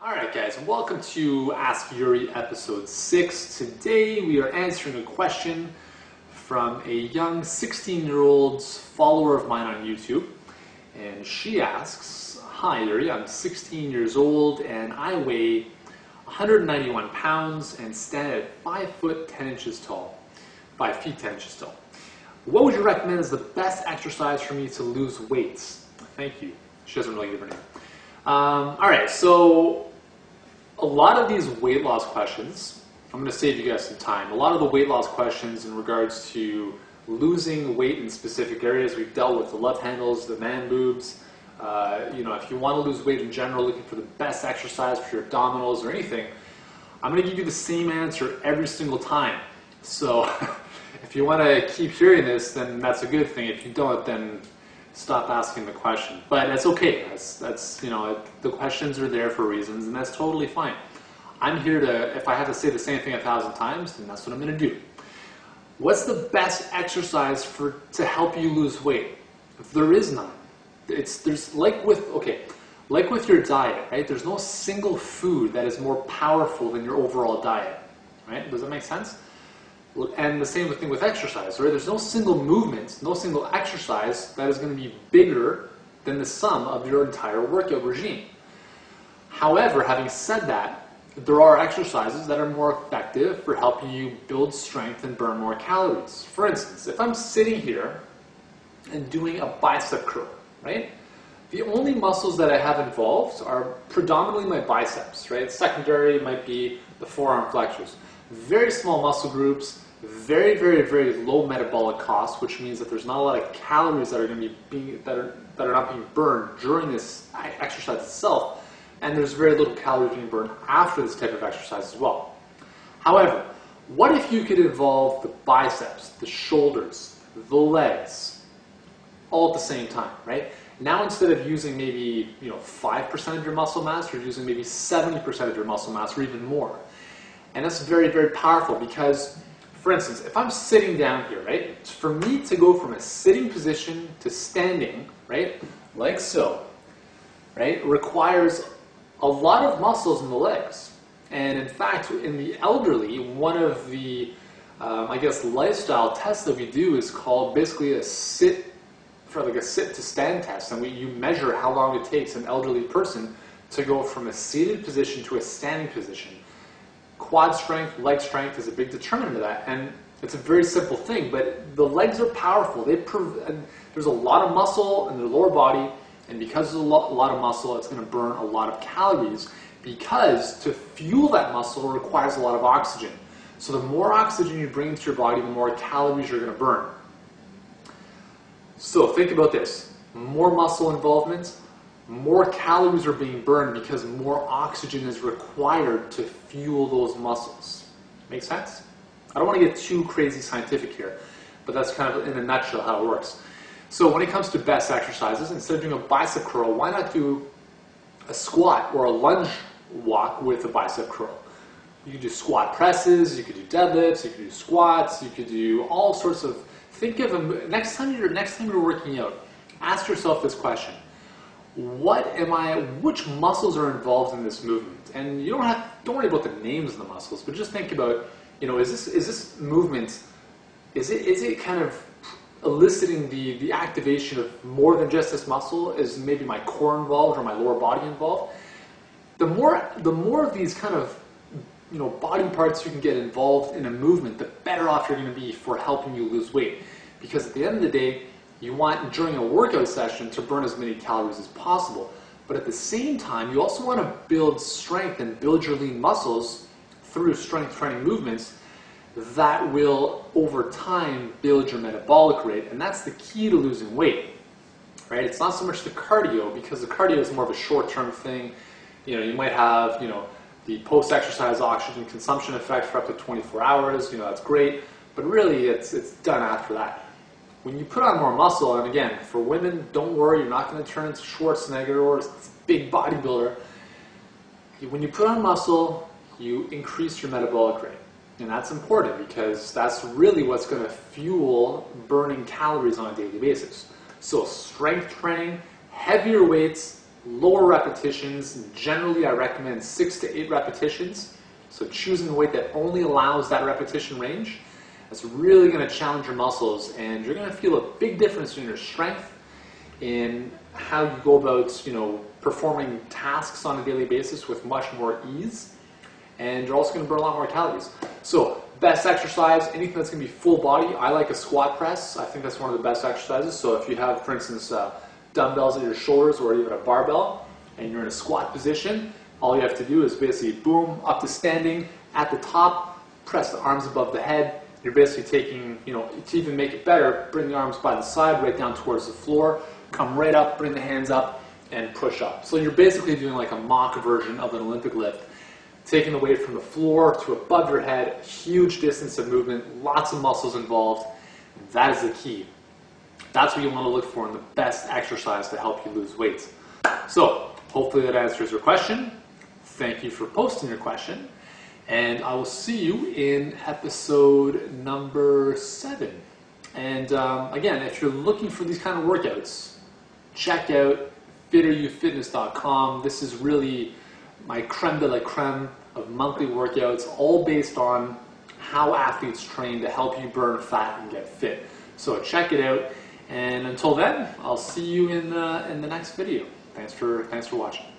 Alright guys, welcome to Ask Yuri episode 6. Today we are answering a question from a young 16-year-old follower of mine on YouTube. And she asks, "Hi Yuri, I'm 16 years old and I weigh 191 pounds and stand at 5 feet 10 inches tall. What would you recommend as the best exercise for me to lose weight?" Thank you. She doesn't really give her name. Alright, so a lot of these weight loss questions, I'm going to save you guys some time. A lot of the weight loss questions in regards to losing weight in specific areas, we've dealt with the love handles, the man boobs. If you want to lose weight in general, looking for the best exercise for your abdominals or anything, I'm going to give you the same answer every single time. So if you want to keep hearing this, then that's a good thing. If you don't, then stop asking the question. But that's okay. The questions are there for reasons, and that's totally fine. I'm here to, if I have to say the same thing 1,000 times, then that's what I'm going to do. What's the best exercise to help you lose weight? There is none. Like with your diet, right? There's no single food that is more powerful than your overall diet, right? Does that make sense? And the same thing with exercise, right? There's no single movement, no single exercise that is going to be bigger than the sum of your entire workout regime. However, having said that, there are exercises that are more effective for helping you build strength and burn more calories. For instance, if I'm sitting here and doing a bicep curl, right? The only muscles that I have involved are predominantly my biceps, right? Secondary might be the forearm flexors. Very small muscle groups, very, very, very low metabolic cost, which means that there's not a lot of calories that are going to be that are not being burned during this exercise itself, and there's very little calories being burned after this type of exercise as well. However, what if you could involve the biceps, the shoulders, the legs, all at the same time, right? Now instead of using maybe 5% of your muscle mass, you're using maybe 70% of your muscle mass or even more. And that's very, very powerful because, for instance, if I'm sitting down here, right, for me to go from a sitting position to standing, right, like so, right, requires a lot of muscles in the legs. And in fact, in the elderly, one of the, lifestyle tests that we do is called basically a sit to stand test. And you measure how long it takes an elderly person to go from a seated position to a standing position. Quad strength, leg strength is a big determinant of that, and it's a very simple thing, but the legs are powerful. There's a lot of muscle in the lower body, and because there's a lot of muscle, it's going to burn a lot of calories, because to fuel that muscle requires a lot of oxygen. So the more oxygen you bring into your body, the more calories you're going to burn. So think about this. More muscle involvement, more calories are being burned because more oxygen is required to fuel those muscles. Make sense? I don't want to get too crazy scientific here, but that's kind of in a nutshell how it works. So when it comes to best exercises, instead of doing a bicep curl, why not do a squat or a lunge walk with a bicep curl? You could do squat presses, you could do deadlifts, you could do squats, you could do all sorts of, think of them, next time you're working out, ask yourself this question. Which muscles are involved in this movement? And don't worry about the names of the muscles, but just think about, is this movement, is it kind of eliciting the activation of more than just this muscle? Is maybe my core involved or my lower body involved? The more of these kind of body parts you can get involved in a movement, the better off you're going to be for helping you lose weight. Because at the end of the day, you want, during a workout session, to burn as many calories as possible. But at the same time, you also want to build strength and build your lean muscles through strength training movements that will, over time, build your metabolic rate. And that's the key to losing weight, right? It's not so much the cardio, because the cardio is more of a short-term thing. You might have, the post-exercise oxygen consumption effect for up to 24 hours. That's great. But really, it's done after that. When you put on more muscle, and again, for women, don't worry, you're not going to turn into Schwarzenegger or a big bodybuilder. When you put on muscle, you increase your metabolic rate. And that's important because that's really what's going to fuel burning calories on a daily basis. So strength training, heavier weights, lower repetitions. Generally, I recommend 6 to 8 repetitions. So choosing the weight that only allows that repetition range, that's really going to challenge your muscles, and you're going to feel a big difference in your strength, in how you go about, performing tasks on a daily basis with much more ease, and you're also going to burn a lot more calories. So best exercise, anything that's going to be full body. I like a squat press. I think that's one of the best exercises. So if you have, for instance, dumbbells at your shoulders or even a barbell, and you're in a squat position, all you have to do is basically boom, up to standing, at the top, press the arms above the head. You're basically taking, to even make it better, bring the arms by the side, right down towards the floor, come right up, bring the hands up, and push up. So you're basically doing like a mock version of an Olympic lift, taking the weight from the floor to above your head, huge distance of movement, lots of muscles involved. That is the key. That's what you want to look for in the best exercise to help you lose weight. So hopefully that answers your question. Thank you for posting your question, and I will see you in episode number 7. And again, if you're looking for these kind of workouts, check out fitterufitness.com. This is really my creme de la creme of monthly workouts, all based on how athletes train to help you burn fat and get fit. So check it out, and until then, I'll see you in the next video. Thanks for watching.